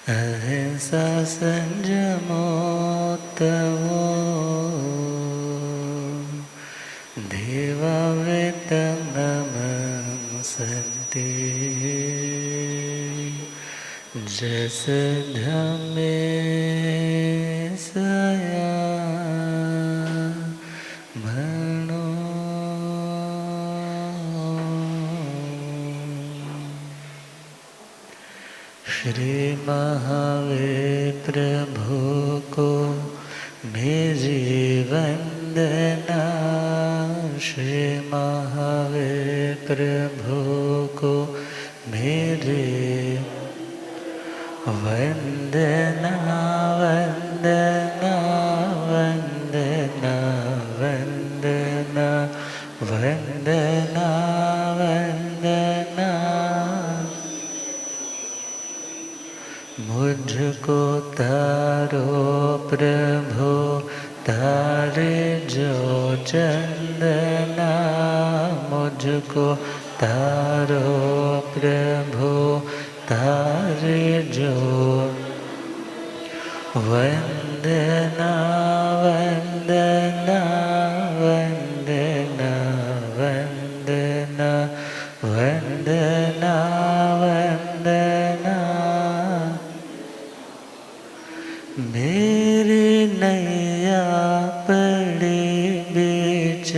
अहिंसा संयमोत्तमो देवावेतनमंसन्ते जस धम्मे सया मनो। श्री महावीर प्रभु को मेरी वंदना। श्री महावीर प्रभु को मेरी वंदना वंदना वंदना वंदना वंदना वंदना। मुझको तारो प्रभु तारे जो चंदना। मुझको तारो प्रभु तारे जो वंदना वंदना वंदना वंदना वंदना वंदना। मेरी नैया पड़ी बीच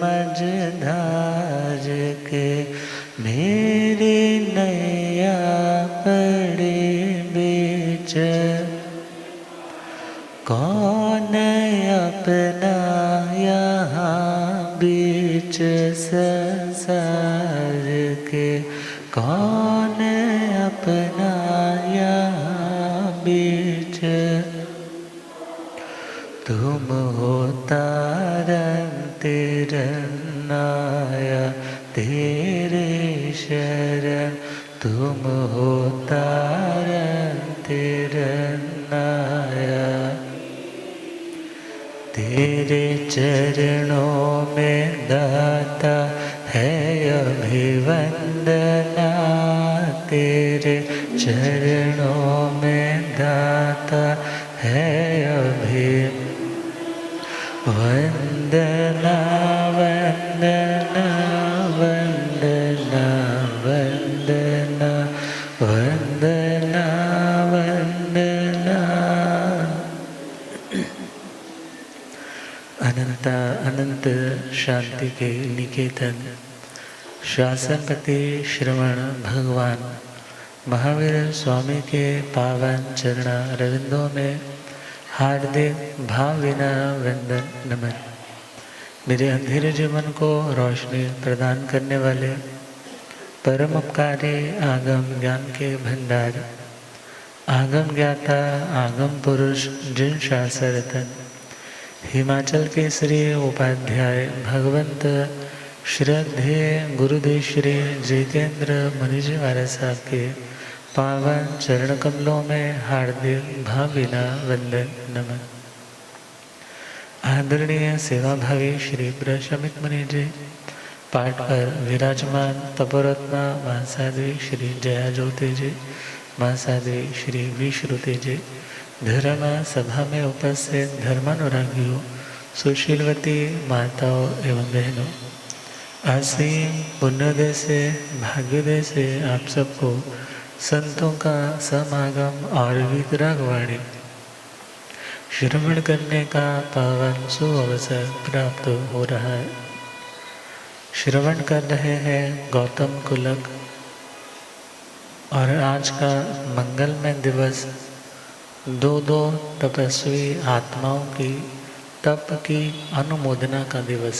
मझधार के। मेरी नैया पड़ी बीच कौन अपना यहाँ बीच संसार के। कौन अपना यहाँ बीच। तुम हो तारन तिरनाया तेरे शरण। तुम हो तारन तिरनाया तेरे चरणों में दाता है अभिवंदना। तेरे चरणों में दाता है अभिवंदना वंदना वंदना वंदना वंदना वंदना। अनंता अनंत शांति के निकेतन शासनपति श्रवण भगवान महावीर स्वामी के पावन चरणा रविंदों में हार्दिक भावभीना वंदन नमन। मेरे अंधेरे जीवन को रोशनी प्रदान करने वाले परम उपकारी आगम ज्ञान के भंडार आगम ज्ञाता आगम पुरुष जिन शास्त्ररत्न हिमाचल के श्री उपाध्याय भगवंत श्रद्धेय गुरुदेव श्री जितेंद्र मुनिजी महाराज साहब के पावन चरण कमलों में हार्दिक भावभीना वंदन नमन। आदरणीय सेवाभावी श्री प्रशमित मुनि जी, पाठ पर विराजमान तपोरत्ना महासाध्वी श्री जया ज्योति जी, महासाध्वी श्री विश्रुति जी, धर्म सभा में उपस्थित धर्मानुरागियों, सुशीलवती माताओं एवं बहनों, असीम पुण्योदय से भाग्योदय से आप सबको संतों का समागम और वितरागवाणी श्रवण करने का पावन सुअवसर प्राप्त हो रहा है। श्रवण कर रहे हैं गौतम कुलक और आज का मंगलमय दिवस दो तपस्वी आत्माओं की तप की अनुमोदना का दिवस।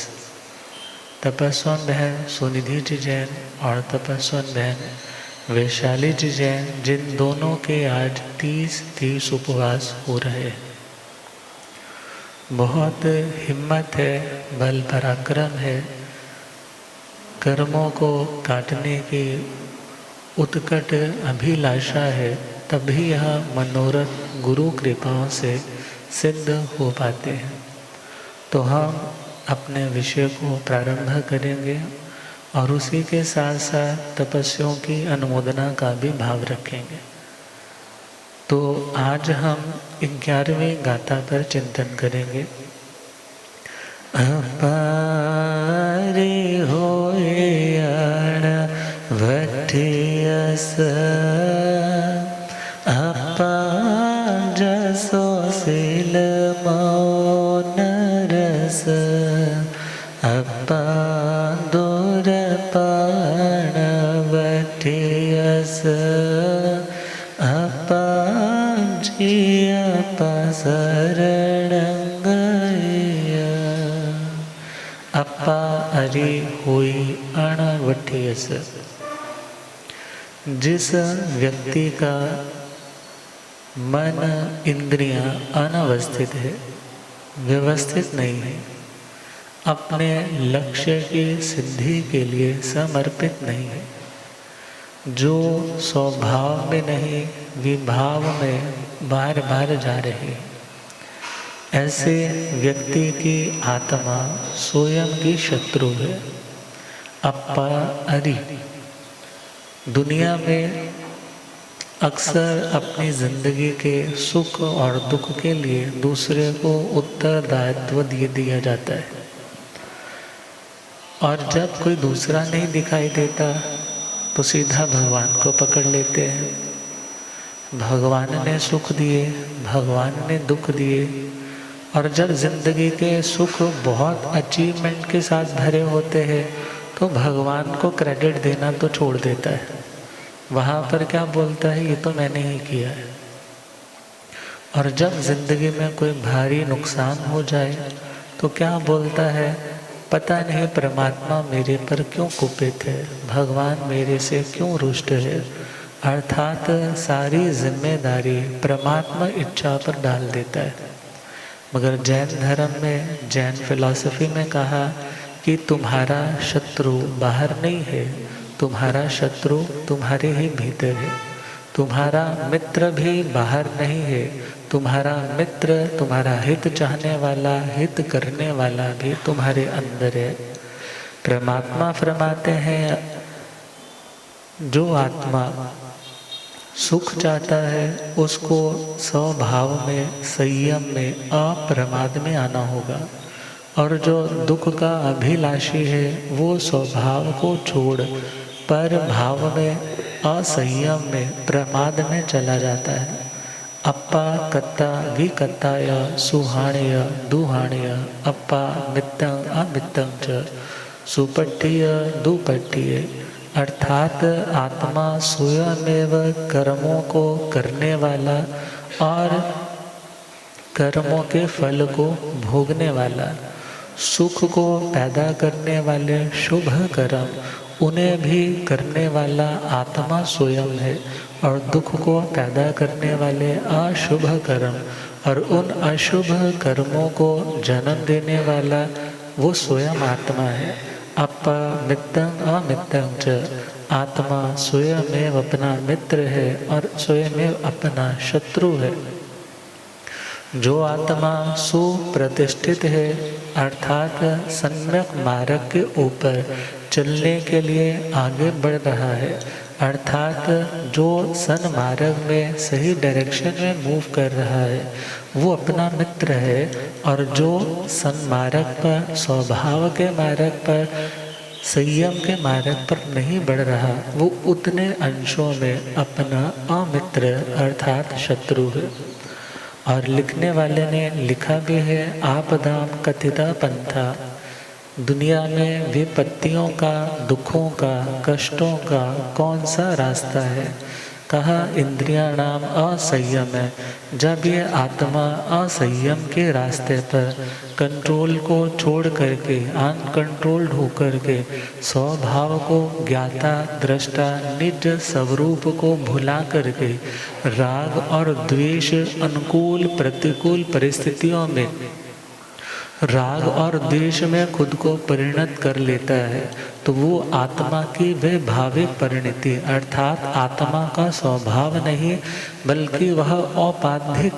तपस्वन बहन सुनिधि जी जैन और तपस्वन बहन वैशाली जी जैन, जिन दोनों के आज 30 उपवास हो रहे हैं। बहुत हिम्मत है, बल पराक्रम है, कर्मों को काटने की उत्कट अभिलाषा है, तभी यह मनोरथ गुरु कृपाओं से सिद्ध हो पाते हैं। तो हम अपने विषय को प्रारंभ करेंगे और उसी के साथ साथ तपस्याओं की अनुमोदना का भी भाव रखेंगे। तो आज हम 11वीं गाथा पर चिंतन करेंगे। अपारे होए आण वठियस, अपा जसो सिल मौन रस, अपा दूर पाण वठियस, अपा जिया शरणं गया। अपा अरे होई अण वठियस। जिस व्यक्ति का मन इंद्रियां अनवस्थित है, व्यवस्थित नहीं है, अपने लक्ष्य की सिद्धि के लिए समर्पित नहीं है, जो स्वभाव में नहीं विभाव में बार बार जा रहे हैं, ऐसे व्यक्ति की आत्मा स्वयं की शत्रु है। अपा अरि। दुनिया में अक्सर अपनी जिंदगी के सुख और दुख के लिए दूसरे को उत्तरदायित्व दिया जाता है, और जब कोई दूसरा नहीं दिखाई देता तो सीधा भगवान को पकड़ लेते हैं। भगवान ने सुख दिए, भगवान ने दुख दिए, और जब जिंदगी के सुख बहुत अचीवमेंट के साथ भरे होते हैं तो भगवान को क्रेडिट देना तो छोड़ देता है। वहाँ पर क्या बोलता है, ये तो मैंने ही किया है। और जब जिंदगी में कोई भारी नुकसान हो जाए तो क्या बोलता है, पता नहीं परमात्मा मेरे पर क्यों कुपित है, भगवान मेरे से क्यों रुष्ट है। अर्थात सारी जिम्मेदारी परमात्मा इच्छा पर डाल देता है। मगर जैन धर्म में, जैन फिलॉसफी में कहा कि तुम्हारा शत्रु बाहर नहीं है, तुम्हारा शत्रु तुम्हारे ही भीतर है। तुम्हारा मित्र भी बाहर नहीं है, तुम्हारा मित्र, तुम्हारा हित चाहने वाला, हित करने वाला भी तुम्हारे अंदर है। परमात्मा फरमाते हैं, जो आत्मा सुख चाहता है उसको स्वभाव में, संयम में, अप्रमाद में आना होगा, और जो दुख का अभिलाषी है वो स्वभाव को छोड़ पर भाव में, असंयम में, प्रमाद में चला जाता है। अपा कत्ता विकत्ताय सुहाण्य दुहाण्य, अपा मित्तं अमित्तं च सुपठ्य दुपठ्य। अर्थात आत्मा स्वयमेव कर्मों को करने वाला और कर्मों के फल को भोगने वाला, सुख को पैदा करने वाले शुभ कर्म उन्हें भी करने वाला आत्मा स्वयं है, और दुख को पैदा करने वाले अशुभ कर्म और उन अशुभ कर्मों को जन्म देने वाला वो स्वयं आत्मा है। अपा मित्तं अमित्तं च। आत्मा स्वयं अपना मित्र है और स्वयं अपना शत्रु है। जो आत्मा सुप्रतिष्ठित है, अर्थात सम्यक मार्ग के ऊपर चलने के लिए आगे बढ़ रहा है, अर्थात जो सन्मार्ग में सही डायरेक्शन में मूव कर रहा है, वो अपना मित्र है। और जो सन्मार्ग पर, स्वभाव के मार्ग पर, संयम के मार्ग पर नहीं बढ़ रहा, वो उतने अंशों में अपना अमित्र अर्थात शत्रु है। और लिखने वाले ने लिखा भी है, आपदाम कथिता पंथा। दुनिया में विपत्तियों का, दुखों का, कष्टों का कौन सा रास्ता है? कहा इंद्रियाणाम असंयम है। जब ये आत्मा असंयम के रास्ते पर कंट्रोल को छोड़ करके, अनकंट्रोल्ड होकर के, स्वभाव को ज्ञाता दृष्टा निज स्वरूप को भुला करके राग और द्वेष अनुकूल प्रतिकूल परिस्थितियों में राग और द्वेष में खुद को परिणत कर लेता है, तो वो आत्मा की वैभाविक परिणति अर्थात आत्मा का स्वभाव नहीं, बल्कि वह औपाधिक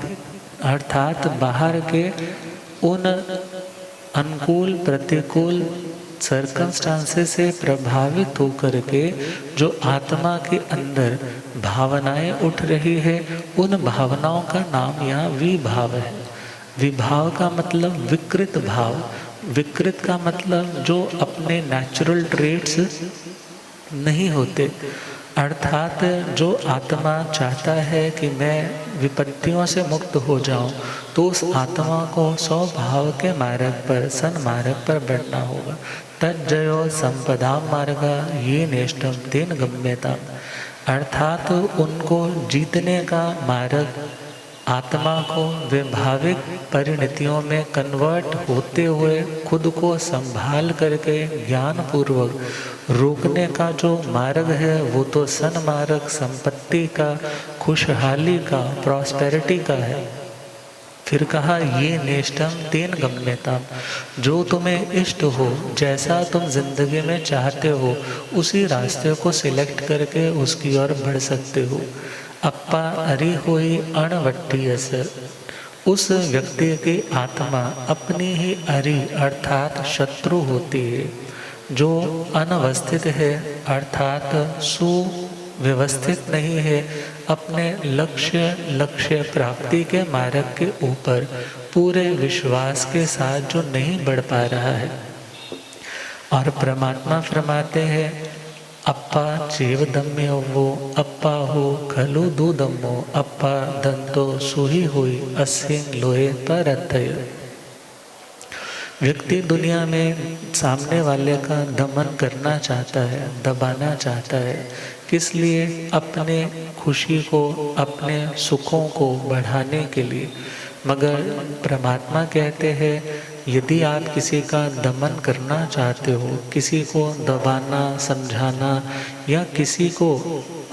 अर्थात बाहर के उन अनुकूल प्रतिकूल सर्कमस्टांसेस से प्रभावित होकर के जो आत्मा के अंदर भावनाएं उठ रही है, उन भावनाओं का नाम यहाँ विभाव है। विभाव का मतलब विकृत भाव, विकृत का मतलब जो अपने नेचुरल ट्रेट्स नहीं होते, अर्थात जो आत्मा चाहता है कि मैं विपत्तियों से मुक्त हो जाऊं, तो उस आत्मा को स्वभाव के मार्ग पर, सन्मार्ग पर बढ़ना होगा। तज्जयो संपदा मार्ग ये नेष्टम तेन गम्यता, अर्थात उनको जीतने का मार्ग, आत्मा को वैभाविक परिणतियों में कन्वर्ट होते हुए खुद को संभाल करके ज्ञान पूर्वक रोकने का जो मार्ग है, वो तो सन्मार्ग, संपत्ति का, खुशहाली का, प्रॉस्पेरिटी का है। फिर कहा ये नेष्टम तेन गम्यता, जो तुम्हें इष्ट हो, जैसा तुम जिंदगी में चाहते हो, उसी रास्ते को सिलेक्ट करके उसकी ओर बढ़ सकते हो। अप्पा अरि होई अणवट्टी असर, उस व्यक्ति की आत्मा अपनी ही अरि अर्थात शत्रु होती है, जो अनवस्थित है अर्थात सुव्यवस्थित नहीं है, अपने लक्ष्य प्राप्ति के मार्ग के ऊपर पूरे विश्वास के साथ जो नहीं बढ़ पा रहा है। और परमात्मा फरमाते हैं अप्पा चेव दम्यो वो अप्पा हो खलु दूदम्मो अप्पा दंतो सुही हुई अस्सिंग लोहे पर अथय। व्यक्ति दुनिया में सामने वाले का दमन करना चाहता है, दबाना चाहता है, किस लिए? अपने खुशी को, अपने सुखों को बढ़ाने के लिए। मगर परमात्मा कहते हैं यदि आप किसी का दमन करना चाहते हो, किसी को दबाना, समझाना या किसी को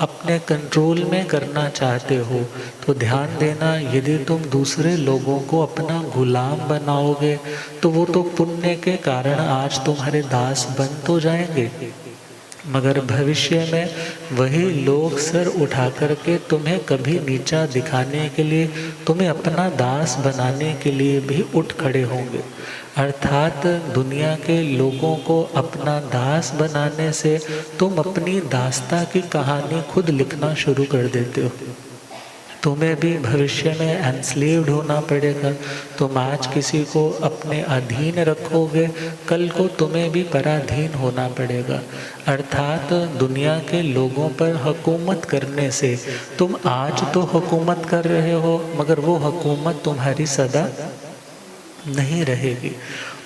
अपने कंट्रोल में करना चाहते हो, तो ध्यान देना, यदि तुम दूसरे लोगों को अपना गुलाम बनाओगे तो वो तो पुण्य के कारण आज तुम्हारे दास बन तो जाएंगे, मगर भविष्य में वही लोग सर उठा करके तुम्हें कभी नीचा दिखाने के लिए, तुम्हें अपना दास बनाने के लिए भी उठ खड़े होंगे। अर्थात दुनिया के लोगों को अपना दास बनाने से तुम अपनी दासता की कहानी खुद लिखना शुरू कर देते हो। तुम्हें भी भविष्य में एनस्लेव्ड होना पड़ेगा। तुम आज किसी को अपने अधीन रखोगे, कल को तुम्हें भी पराधीन होना पड़ेगा। अर्थात दुनिया के लोगों पर हुकूमत करने से तुम आज तो हुकूमत कर रहे हो, मगर वो हुकूमत तुम्हारी सदा नहीं रहेगी।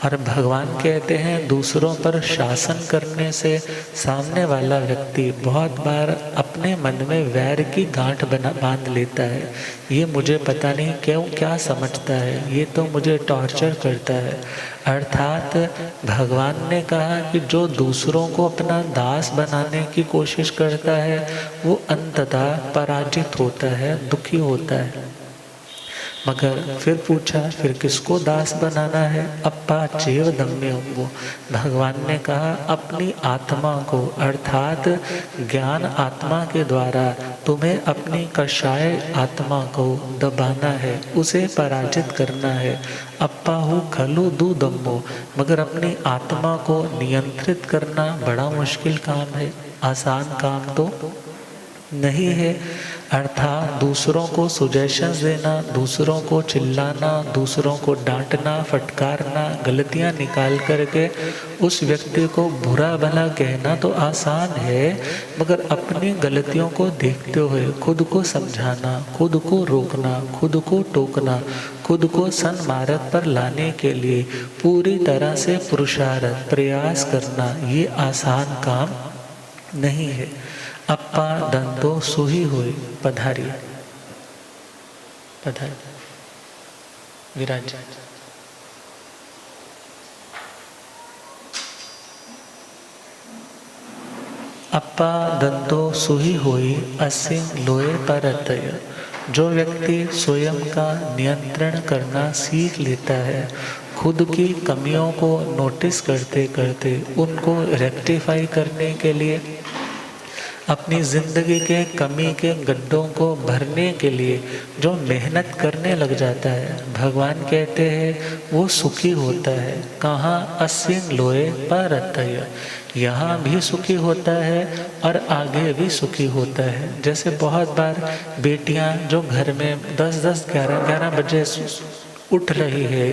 और भगवान कहते हैं दूसरों पर शासन करने से सामने वाला व्यक्ति बहुत बार अपने मन में वैर की गांठ बांध लेता है। ये मुझे पता नहीं क्यों क्या समझता है, ये तो मुझे टॉर्चर करता है। अर्थात भगवान ने कहा कि जो दूसरों को अपना दास बनाने की कोशिश करता है वो अंततः पराजित होता है, दुखी होता है। मगर फिर पूछा फिर किसको दास बनाना है? अप्पा चेव दम्य वो, भगवान ने कहा अपनी आत्मा को, अर्थात ज्ञान आत्मा के द्वारा तुम्हें अपनी कषाय आत्मा को दबाना है, उसे पराजित करना है। अप्पा हु खलु दूदम्मो, मगर अपनी आत्मा को नियंत्रित करना बड़ा मुश्किल काम है, आसान काम तो नहीं है। अर्थात दूसरों को सुजेशंस देना, दूसरों को चिल्लाना, दूसरों को डांटना, फटकारना, गलतियां निकाल करके उस व्यक्ति को बुरा भला कहना तो आसान है, मगर अपनी गलतियों को देखते हुए खुद को समझाना, खुद को रोकना, खुद को टोकना, खुद को सन्मार्ग पर लाने के लिए पूरी तरह से पुरुषार्थ प्रयास करना, ये आसान काम नहीं है। अप्पा दंतो सुही हुई, पधारी पधारी विराज। अप्पा दंतो सुही हुई असिंग लोए परतय, जो व्यक्ति स्वयं का नियंत्रण करना सीख लेता है, खुद की कमियों को नोटिस करते करते उनको रेक्टिफाई करने के लिए अपनी जिंदगी के कमी के गड्ढों को भरने के लिए जो मेहनत करने लग जाता है, भगवान कहते हैं वो सुखी होता है। कहाँ? असिन लोए पर अतय, यहाँ भी सुखी होता है और आगे भी सुखी होता है। जैसे बहुत बार बेटियां जो घर में 10-10, 11-11 बजे उठ रही है,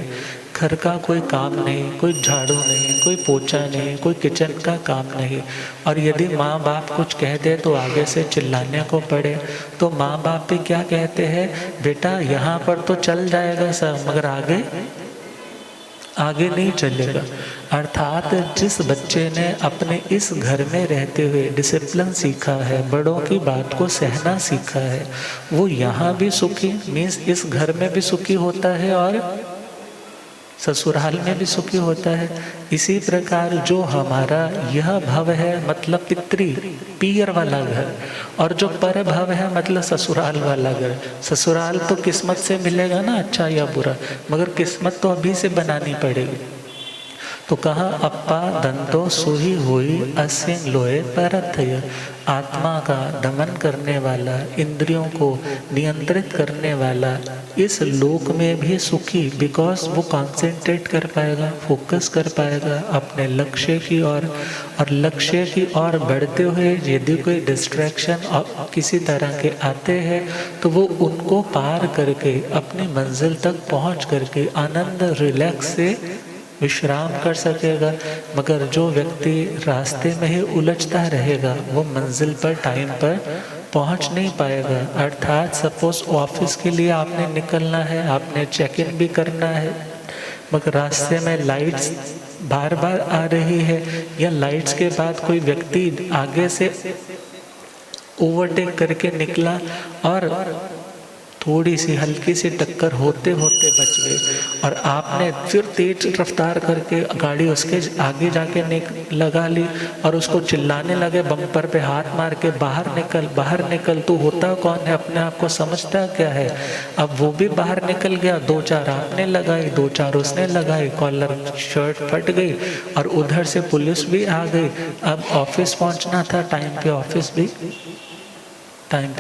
घर का कोई काम नहीं, कोई झाड़ू नहीं, कोई पोछा नहीं, कोई किचन का काम नहीं, और यदि माँ बाप कुछ कह दे तो आगे से चिल्लाने को पड़े, तो माँ बाप भी क्या कहते हैं, बेटा यहाँ पर तो चल जाएगा सब, मगर आगे नहीं चलेगा। अर्थात जिस बच्चे ने अपने इस घर में रहते हुए डिसिप्लिन सीखा है, बड़ों की बात को सहना सीखा है, वो यहाँ भी सुखी, मीन्स इस घर में भी सुखी होता है और ससुराल में भी सुखी होता है। इसी प्रकार जो हमारा यह भव है, मतलब पीयर वाला घर, और जो पर भव है मतलब ससुराल वाला घर। ससुराल तो किस्मत से मिलेगा ना, अच्छा या बुरा, मगर किस्मत तो अभी से बनानी पड़ेगी। तो कहा अप्पा दंतो सुही हुई असिन लोए परथय, आत्मा का दमन करने वाला, इंद्रियों को नियंत्रित करने वाला इस लोक में भी सुखी, बिकॉज वो कॉन्सेंट्रेट कर पाएगा, फोकस कर पाएगा अपने लक्ष्य की ओर। और लक्ष्य की ओर बढ़ते हुए यदि कोई डिस्ट्रैक्शन किसी तरह के आते हैं तो वो उनको पार करके अपनी मंजिल तक पहुंच करके आनंद रिलैक्स से विश्राम कर सकेगा। मगर जो व्यक्ति रास्ते में ही उलझता रहेगा वो मंजिल पर टाइम पर पहुंच नहीं पाएगा। अर्थात सपोज ऑफिस के लिए आपने निकलना है, आपने चेक इन भी करना है, मगर रास्ते में लाइट्स बार बार आ रही है, या लाइट्स के बाद कोई व्यक्ति आगे से ओवरटेक करके निकला और थोड़ी सी हल्की सी टक्कर होते होते बच गए, और आपने फिर तेज रफ्तार करके गाड़ी उसके आगे जाके लगा ली और उसको चिल्लाने लगे, बम्पर पे हाथ मार के बाहर निकल। तो होता कौन है? अपने आप को समझता क्या है? अब वो भी बाहर निकल गया, 2-4 आपने लगाई, 2-4 उसने लगाई, कॉलर शर्ट फट गई और उधर से पुलिस भी आ गई। अब ऑफिस पहुंचना था, टाइम पे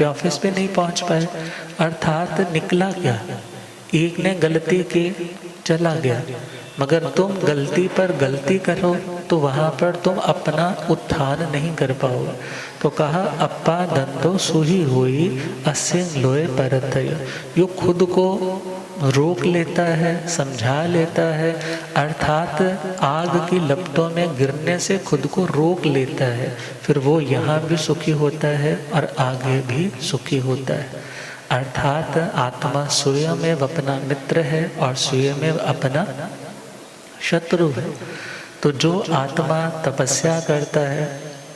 ऑफिस पे नहीं पहुंच पाए। अर्थात निकला क्या? एक ने गलती की, चला गया, मगर तुम गलती पर गलती करो तो वहां पर तुम अपना उत्थान नहीं कर पाओगे। तो कहा अप्पा दंतो सुही हुई असिन लोए परथय, यो खुद को रोक लेता है, समझा लेता है, अर्थात आग की लपटों में गिरने से खुद को रोक लेता है, फिर वो यहाँ भी सुखी होता है और आगे भी सुखी होता है। अर्थात आत्मा स्वयं में अपना मित्र है और स्वयं में अपना शत्रु है। तो जो आत्मा तपस्या करता है,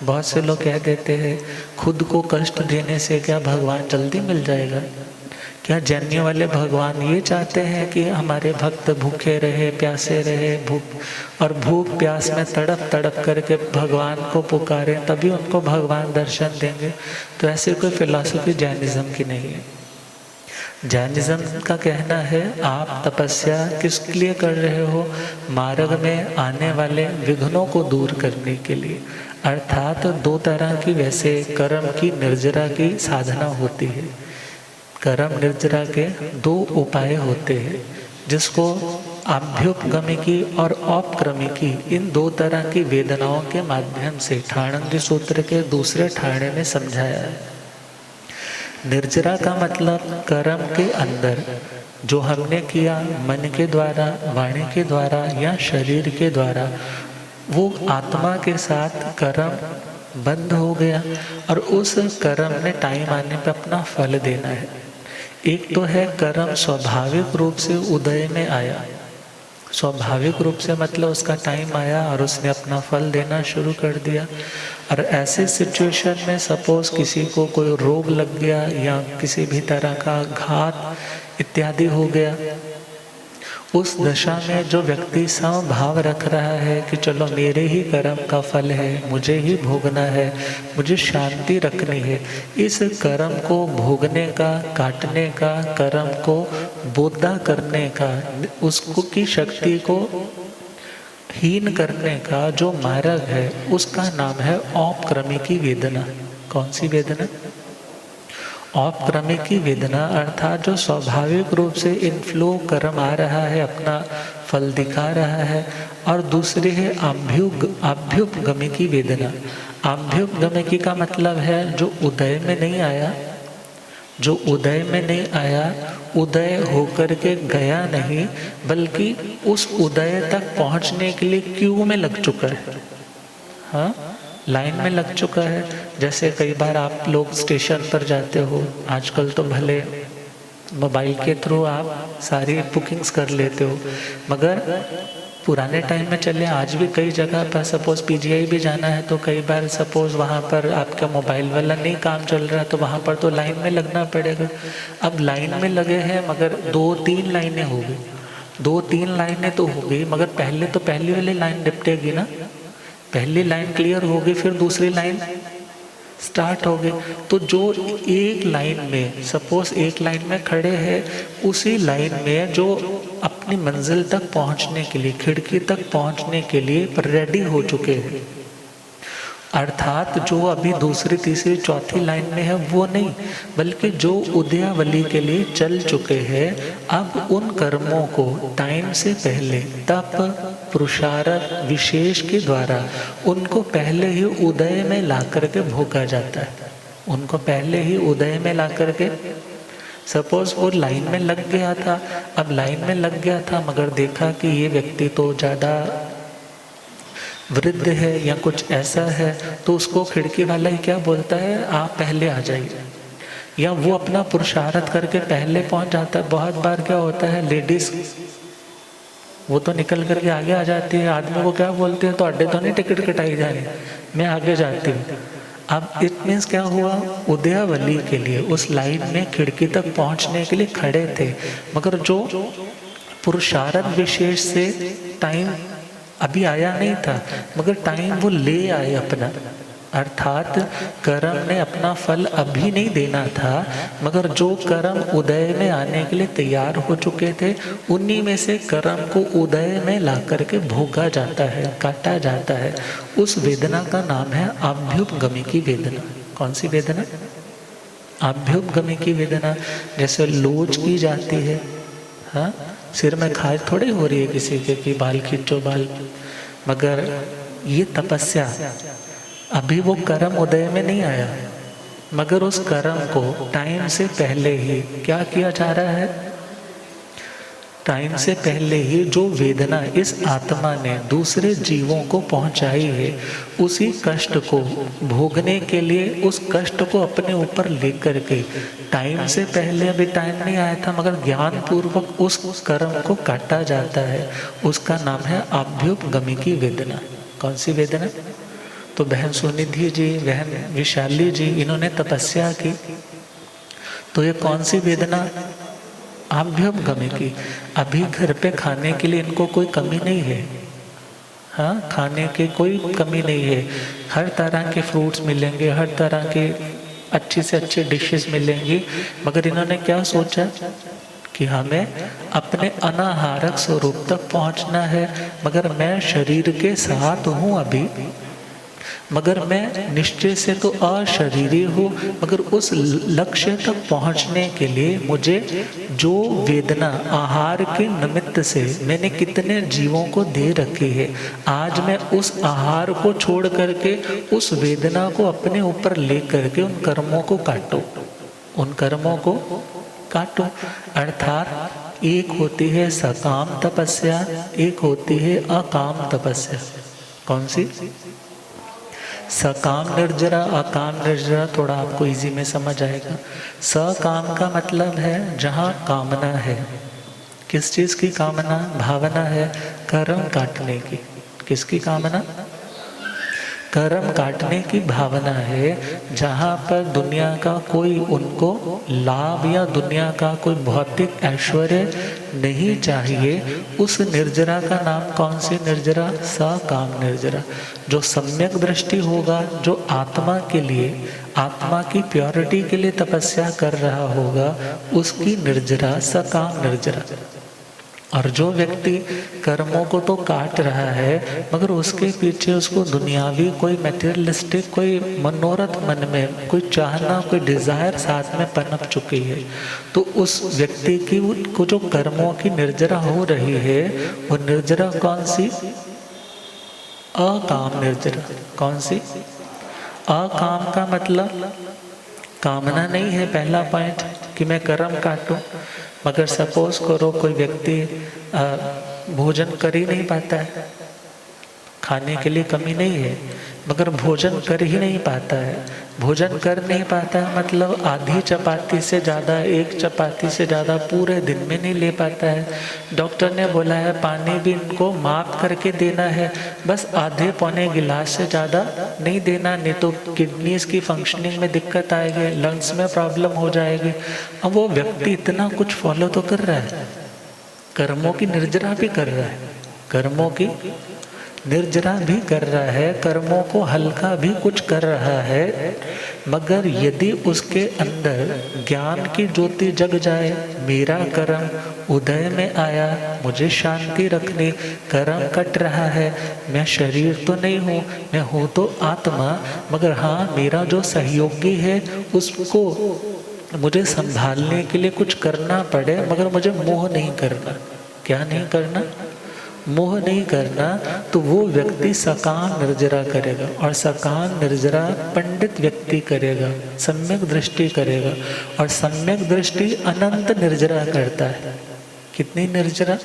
बहुत से लोग कह देते हैं खुद को कष्ट देने से क्या भगवान जल्दी मिल जाएगा? क्या जन्य वाले भगवान ये चाहते हैं कि हमारे भक्त भूखे रहे, प्यासे रहे, भूख प्यास में तड़प करके भगवान को पुकारें, तभी उनको भगवान दर्शन देंगे? तो ऐसी कोई फिलॉसफी जैनिज्म की नहीं है। जैनिज्म का कहना है आप तपस्या किसके लिए कर रहे हो? मार्ग में आने वाले विघ्नों को दूर करने के लिए। अर्थात 2 तरह की वैसे कर्म की निर्जरा की साधना होती है। कर्म निर्जरा के 2 उपाय होते हैं, जिसको आभ्युपगमिकी और औपक्रमिकी, इन 2 तरह की वेदनाओं के माध्यम से ठाणंदी सूत्र के दूसरे ठाणे में समझाया है। निर्जरा का मतलब कर्म के अंदर जो हमने किया मन के द्वारा, वाणी के द्वारा या शरीर के द्वारा, वो आत्मा के साथ कर्म बंद हो गया और उस कर्म ने टाइम आने पर अपना फल देना है। एक तो है कर्म स्वाभाविक रूप से उदय में आया, स्वाभाविक रूप से मतलब उसका टाइम आया और उसने अपना फल देना शुरू कर दिया। और ऐसे सिचुएशन में सपोज किसी को कोई रोग लग गया या किसी भी तरह का घात इत्यादि हो गया, उस दशा में जो व्यक्ति समभाव रख रहा है कि चलो मेरे ही कर्म का फल है, मुझे ही भोगना है, मुझे शांति रखनी है, इस कर्म को भोगने का, काटने का, कर्म को बोधा करने का, उसको की शक्ति को हीन करने का जो मार्ग है उसका नाम है औपक्रमिकी वेदना। कौन सी वेदना? औपक्रमिकी वेदना, अर्थात जो स्वाभाविक रूप से इनफ्लो कर्म आ रहा है, अपना फल दिखा रहा है। और दूसरी है आभ्युपगमिकी वेदना। आभ्युपगमिकी का मतलब है जो उदय में नहीं आया, जो उदय में नहीं आया, उदय होकर के गया नहीं, बल्कि उस उदय तक पहुंचने के लिए क्यू में लग चुका है। हाँ, लाइन में लग चुका है। जैसे कई बार आप लोग स्टेशन पर जाते हो, आजकल तो भले मोबाइल के थ्रू आप सारी बुकिंग्स कर लेते हो, मगर पुराने टाइम में चले आज भी कई जगह पर सपोज पीजीआई भी जाना है तो कई बार सपोज वहाँ पर आपका मोबाइल वाला नहीं काम चल रहा है तो वहाँ पर तो लाइन में लगना पड़ेगा। अब लाइन में लगे हैं मगर 2-3 लाइनें हो गई, 2-3 लाइनें तो हो गई, मगर पहले तो पहली वाली लाइन निपटेगी ना, पहली लाइन क्लियर होगी फिर दूसरी लाइन स्टार्ट हो गई। तो जो एक लाइन में, सपोज एक लाइन में खड़े हैं, उसी लाइन में जो अपनी मंजिल तक पहुंचने के लिए, खिड़की तक पहुंचने के लिए रेडी हो चुके हैं, अर्थात जो अभी दूसरी तीसरी चौथी लाइन में है वो नहीं, बल्कि जो उदयावली के लिए चल चुके हैं, अब उन कर्मों को टाइम से पहले तप पुरुषार्थ विशेष के द्वारा उनको पहले ही उदय में ला करके भोगा जाता है। उनको पहले ही उदय में ला करके, सपोज वो लाइन में लग गया था, अब लाइन में लग गया था मगर देखा कि ये व्यक्ति तो ज़्यादा वृद्ध है या कुछ ऐसा है, तो उसको खिड़की वाला ही क्या बोलता है, आप पहले आ जाइए, या वो अपना पुरुषार्थ करके पहले पहुंच जाता है। बहुत बार क्या होता है, लेडीज वो तो निकल करके आगे आ जाती है, आदमी को क्या बोलते हैं, तो अड्डे तो नहीं टिकट कटाई जानी, मैं आगे जाती हूँ। अब इट मीन्स क्या हुआ, उदयावली के लिए उस लाइन में खिड़की तक पहुंचने के लिए खड़े थे, मगर जो पुरुषार्थ विशेष से टाइम अभी आया नहीं था, मगर टाइम वो ले आए अपना, अर्थात कर्म ने अपना फल अभी नहीं देना था, मगर जो कर्म उदय में आने के लिए तैयार हो चुके थे, उन्हीं में से कर्म को उदय में ला करके भोगा जाता है, काटा जाता है। उस वेदना का नाम है आभ्युपगमिकी वेदना। कौन सी वेदना? आभ्युपगमिकी वेदना। जैसे लोच की जाती है, हाँ, सिर में खाज थोड़ी हो रही है किसी के कि बाल खींचो बाल, मगर ये तपस्या, अभी वो कर्म उदय में नहीं आया, मगर उस कर्म को टाइम से पहले ही क्या किया जा रहा है, टाइम से पहले ही जो वेदना इस आत्मा ने दूसरे जीवों को पहुंचाई है, उसी कष्ट को भोगने के लिए, उस कष्ट को अपने ऊपर लेकर के टाइम से पहले, अभी टाइम नहीं आया था मगर ज्ञान पूर्वक उस कर्म को काटा जाता है। उसका नाम है आभ्युपगमिकी वेदना। कौन सी वेदना? तो बहन सुनिधि जी, बहन विशाली जी, इन्होंने तपस्या की, तो ये कौन सी वेदना? आभ्युपगमिकी। अभी घर पे खाने के लिए इनको कोई कमी नहीं है, हाँ, खाने की कोई कमी नहीं है, हर तरह के फ्रूट्स मिलेंगे, हर तरह के अच्छी से अच्छी डिशेस मिलेंगी, मगर इन्होंने क्या सोचा कि हमें अपने अनाहारक स्वरूप तक पहुंचना है, मगर मैं शरीर के साथ हूँ अभी, मगर मैं निश्चय से तो अशरीरी हूँ, मगर उस लक्ष्य तक पहुँचने के लिए मुझे जो वेदना आहार के निमित्त से मैंने कितने जीवों को दे रखी है, आज मैं उस आहार को छोड़ करके उस वेदना को अपने ऊपर ले करके उन कर्मों को काटो, उन कर्मों को काटो। अर्थात एक होती है सकाम तपस्या, एक होती है अकाम तपस्या। कौन सी? सकाम निर्जरा, अकाम निर्जरा थोड़ा आपको इजी में समझ आएगा। सकाम का मतलब है जहाँ कामना है, किस चीज़ की कामना? भावना है कर्म काटने की। किसकी कामना? कर्म काटने की भावना है, जहाँ पर दुनिया का कोई उनको लाभ या दुनिया का कोई भौतिक ऐश्वर्य नहीं चाहिए। उस निर्जरा का नाम कौन सी निर्जरा? सकाम निर्जरा। जो सम्यक दृष्टि होगा, जो आत्मा के लिए, आत्मा की प्योरिटी के लिए तपस्या कर रहा होगा, उसकी निर्जरा सकाम निर्जरा। और जो व्यक्ति कर्मों को तो काट रहा है मगर उसके पीछे उसको दुनियावी कोई मटेरियलिस्टिक कोई मनोरथ मन में कोई चाहना कोई डिजायर साथ में पनप चुकी है, तो उस व्यक्ति की को जो कर्मों की निर्जरा हो रही है वो निर्जरा कौन सी? अकाम निर्जरा। कौन सी? अकाम का मतलब कामना नहीं है पहला पॉइंट कि मैं कर्म काटूं। मगर सपोज करो कोई व्यक्ति भोजन कर ही नहीं पाता है, खाने के लिए कमी नहीं है मगर भोजन कर ही नहीं पाता है। भोजन कर नहीं पाता है मतलब आधी चपाती से ज़्यादा, एक चपाती से ज़्यादा पूरे दिन में नहीं ले पाता है। डॉक्टर ने बोला है पानी भी इनको माप करके देना है, बस आधे पौने गिलास से ज़्यादा नहीं देना, नहीं तो किडनीज की फंक्शनिंग में दिक्कत आएगी, लंग्स में प्रॉब्लम हो जाएगी। अब वो व्यक्ति इतना कुछ फॉलो तो कर रहा है, कर्मों की निर्जरा भी कर रहा है, कर्मों की निर्जरा भी कर रहा है, कर्मों को हल्का भी कुछ कर रहा है। मगर यदि उसके अंदर ज्ञान की ज्योति जग जाए, मेरा कर्म उदय में आया, मुझे शांति रखनी, कर्म कट रहा है, मैं शरीर तो नहीं हूँ, मैं हूँ तो आत्मा, मगर हाँ मेरा जो सहयोगी है उसको मुझे संभालने के लिए कुछ करना पड़े, मगर मुझे मोह नहीं करना। क्या नहीं करना? मोह नहीं करना। तो वो व्यक्ति सकाम निर्जरा करेगा, और सकाम निर्जरा पंडित व्यक्ति करेगा, सम्यक दृष्टि करेगा, और सम्यक दृष्टि अनंत निर्जरा करता है। कितनी निर्जरा?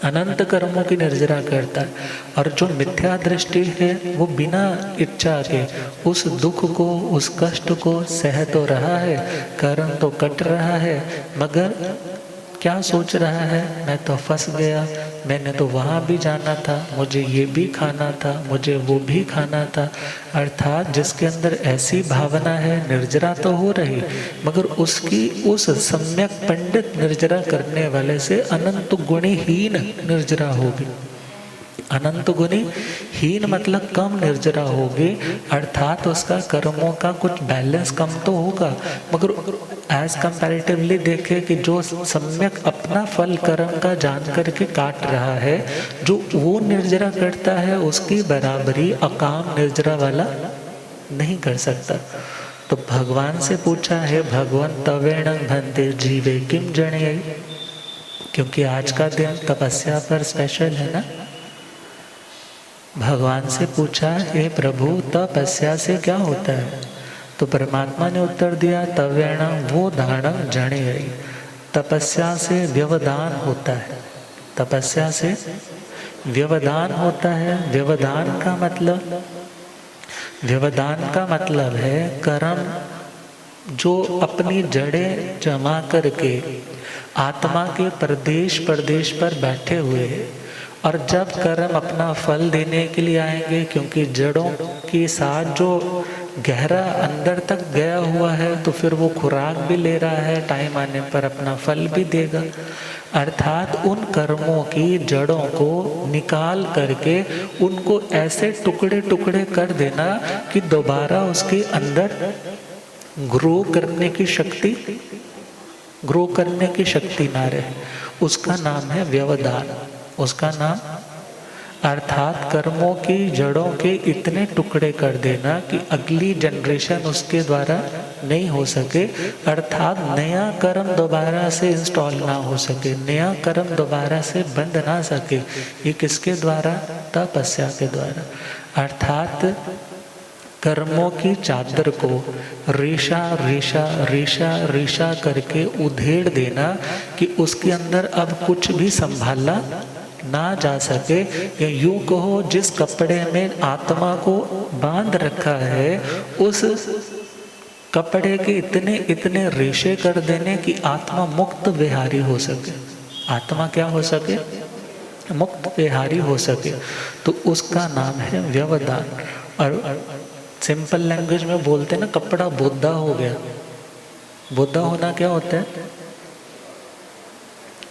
अनंत कर्मों की निर्जरा करता है। और जो मिथ्या दृष्टि है वो बिना इच्छा के उस दुख को, उस कष्ट को सह तो रहा है, कर्म तो कट रहा है, मगर क्या सोच रहा है? मैं तो फंस गया, मैंने तो वहाँ भी जाना था, मुझे ये भी खाना था, मुझे वो भी खाना था। अर्थात जिसके अंदर ऐसी भावना है, निर्जरा तो हो रही मगर उसकी उस सम्यक पंडित निर्जरा करने वाले से अनंत गुणहीन निर्जरा होगी। अनंत गुणी हीन मतलब कम निर्जरा होगी, अर्थात उसका कर्मों का कुछ बैलेंस कम तो होगा, मगर एज कंपैरेटिवली देखे कि जो सम्यक अपना फल कर्म का जान करके काट रहा है, जो वो निर्जरा करता है उसकी बराबरी अकाम निर्जरा वाला नहीं कर सकता। तो भगवान से पूछा है, भगवान तवेण भन्ते जीवे किम जने, क्योंकि आज का दिन तपस्या पर स्पेशल है ना। भगवान से पूछा, हे प्रभु तपस्या से क्या होता है? तो परमात्मा ने उत्तर दिया, तवेण वो धारणम जने, तपस्या से व्यवधान होता है, तपस्या से व्यवधान होता है। व्यवधान का मतलब, व्यवधान का मतलब है कर्म जो अपनी जड़ें जमा करके आत्मा के प्रदेश प्रदेश पर बैठे हुए हैं, और जब कर्म अपना फल देने के लिए आएंगे, क्योंकि जड़ों के साथ जो गहरा अंदर तक गया हुआ है, तो फिर वो खुराक भी ले रहा है, टाइम आने पर अपना फल भी देगा। अर्थात उन कर्मों की जड़ों को निकाल करके उनको ऐसे टुकड़े टुकड़े कर देना कि दोबारा उसके अंदर ग्रो करने की शक्ति ना रहे। उसका नाम है व्यवधान, उसका नाम, अर्थात कर्मों की जड़ों के इतने टुकड़े कर देना कि अगली जनरेशन उसके द्वारा नहीं हो सके, अर्थात नया कर्म दोबारा से इंस्टॉल ना हो सके, नया कर्म दोबारा से बंद ना सके। ये किसके द्वारा? तपस्या के द्वारा। अर्थात कर्मों की चादर को रेशा रेशा रेशा रेशा करके उधेड़ देना कि उसके अंदर अब कुछ भी संभाला ना जा सके। या यूं कहो, जिस कपड़े में आत्मा को बांध रखा है उस कपड़े के इतने इतने रेशे कर देने कि आत्मा मुक्त विहारी हो सके। आत्मा क्या हो सके? मुक्त विहारी हो सके। तो उसका नाम है व्यवधान। और सिंपल लैंग्वेज में बोलते ना, कपड़ा बोधा हो गया। बोधा होना क्या होता है?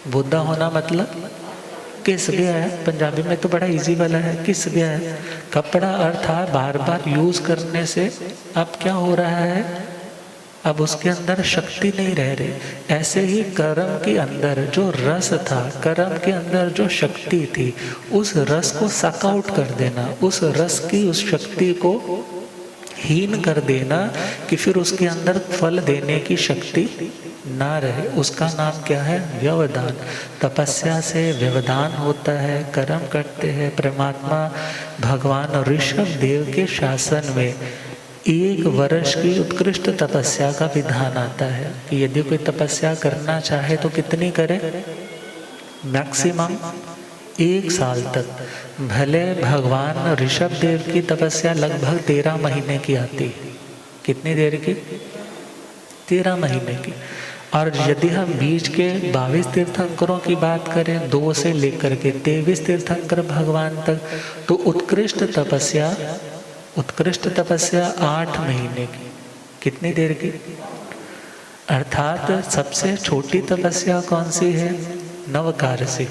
बोधा होना मतलब किस गया है। पंजाबी में तो बड़ा इजी वाला है, किस गया है। कपड़ा अर्थात बार बार यूज करने से अब क्या हो रहा है? अब उसके अंदर शक्ति नहीं रह रही। ऐसे ही कर्म के अंदर जो रस था, कर्म के अंदर जो शक्ति थी, उस रस को सक आउट कर देना, उस रस की उस शक्ति को हीन कर देना कि फिर उसके अंदर फल देने की शक्ति ना रहे, उसका नाम क्या है? व्यवधान। तपस्या से व्यवधान होता है, कर्म करते हैं। परमात्मा भगवान ऋषभ देव के शासन में 1 वर्ष की उत्कृष्ट तपस्या का विधान आता है कि यदि कोई तपस्या करना चाहे तो कितनी करे? मैक्सिमम 1 साल तक। भले भगवान ऋषभ देव की तपस्या लगभग 13 महीने की आती है। कितनी देर की? 13 महीने की। और यदि हम बीच के 22 तीर्थंकरों की बात करें, 2 से लेकर के 23 तीर्थंकर भगवान तक, तो उत्कृष्ट तपस्या 8 महीने की। कितनी देर की? अर्थात सबसे छोटी तपस्या कौन सी है? नवकारसी।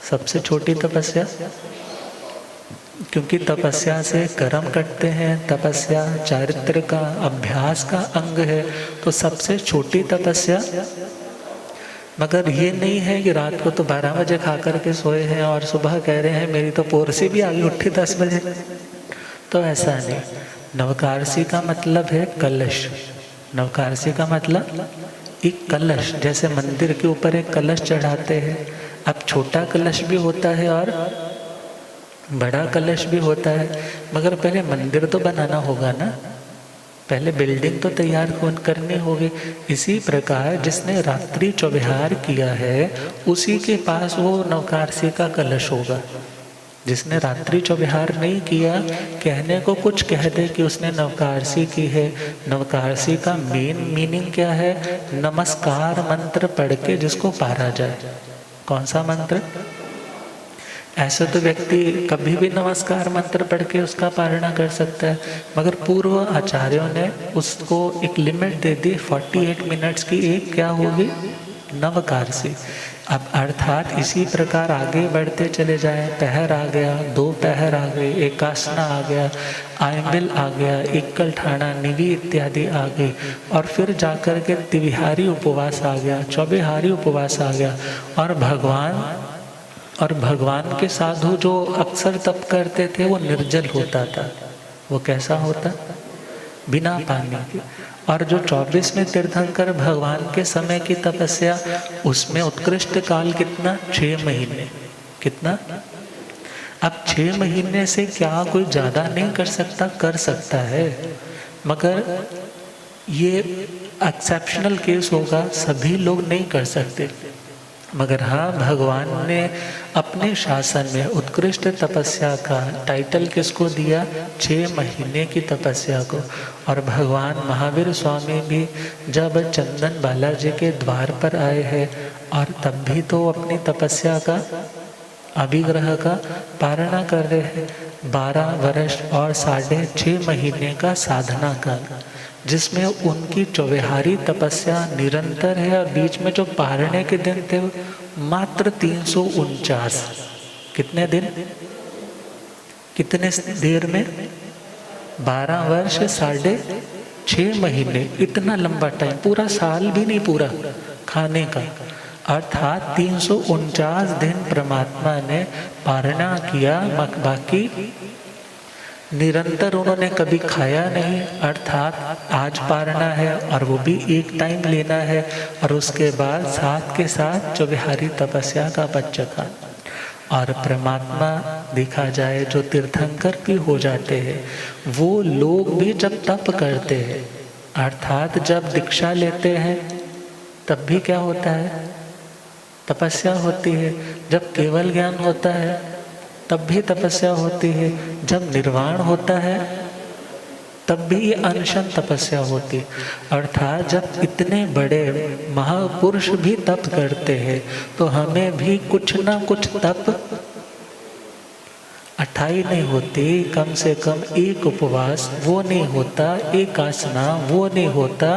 सबसे छोटी तपस्या, क्योंकि तपस्या से कर्म करते हैं, तपस्या चारित्र का अभ्यास का अंग है, तो सबसे छोटी तपस्या। मगर ये नहीं है कि रात को तो 12 बजे खा करके सोए हैं और सुबह कह रहे हैं मेरी तो पोरसी भी आगे उठी 10 बजे, तो ऐसा नहीं। नवकारसी का मतलब है कलश। नवकारसी का मतलब एक कलश, जैसे मंदिर के ऊपर एक कलश चढ़ाते हैं। अब छोटा कलश भी होता है और बड़ा कलश भी होता है, मगर पहले मंदिर तो बनाना होगा ना, पहले बिल्डिंग तो तैयार करनी होगी। इसी प्रकार जिसने रात्रि चौविहार किया है उसी के पास वो नवकारसी का कलश होगा। जिसने रात्रि चौविहार नहीं किया, कहने को कुछ कह दे कि उसने नवकारसी की है। नवकारसी का मेन मीनिंग क्या है? नमस्कार मंत्र पढ़ के जिसको पारा जाए। कौन सा मंत्र? ऐसे तो व्यक्ति कभी भी नमस्कार मंत्र पढ़ के उसका पारणा कर सकता है, मगर पूर्व आचार्यों ने उसको एक लिमिट दे दी, 48 मिनट्स की एक क्या होगी? नवकारसी। अब अर्थात इसी प्रकार आगे बढ़ते चले जाएं। पहर आ गया, 2 पहर आ गए, एकासना आ गया, आयमिल आ गया, इक्कल ठाणा, निवी इत्यादि आ गई, और फिर जाकर के त्रिविहारी उपवास आ गया, चौबेहारी उपवास आ गया। और भगवान के साधु जो अक्सर तप करते थे वो निर्जल होता था। वो कैसा होता? बिना पानी के। और जो 24वें तीर्थंकर भगवान के समय की तपस्या, उसमें उत्कृष्ट काल कितना? 6 महीने। कितना? अब 6 महीने से क्या कोई ज़्यादा नहीं कर सकता? कर सकता है, मगर ये एक्सेप्शनल केस होगा, सभी लोग नहीं कर सकते। मगर हाँ, भगवान ने अपने शासन में उत्कृष्ट तपस्या का टाइटल किसको दिया? 6 महीने की तपस्या को। और भगवान महावीर स्वामी भी जब चंदन बालाजी के द्वार पर आए हैं, और तब भी तो अपनी तपस्या का अभिग्रह का पारणा कर रहे हैं। 12 वर्ष और 6.5 महीने का साधना काल, जिसमें उनकी चौबेहारी तपस्या निरंतर है, और बीच में जो पारणे के दिन थे मात्र 349। कितने दिन? कितने देर में? 12 वर्ष 6.5 महीने। इतना लंबा टाइम, पूरा साल भी नहीं पूरा खाने का। अर्थात 349 दिन परमात्मा ने पारणा किया, बाकी निरंतर उन्होंने कभी खाया नहीं। अर्थात आज पारणा है और वो भी एक टाइम लेना है, और उसके बाद साथ के साथ चौबेहारी तपस्या का बच्चा। और परमात्मा देखा जाए जो तीर्थंकर भी हो जाते हैं, वो लोग भी जब तप करते हैं, अर्थात जब दीक्षा लेते हैं, तब भी क्या होता है? तपस्या होती है। जब केवल ज्ञान होता है तब भी तपस्या होती है। जब निर्वाण होता है तब भी अनशन तपस्या होती। अर्थात जब इतने बड़े महापुरुष भी तप करते हैं, तो हमें भी कुछ ना कुछ तप अठाई नहीं होती, कम से कम एक उपवास वो नहीं होता, एक आसना वो नहीं होता,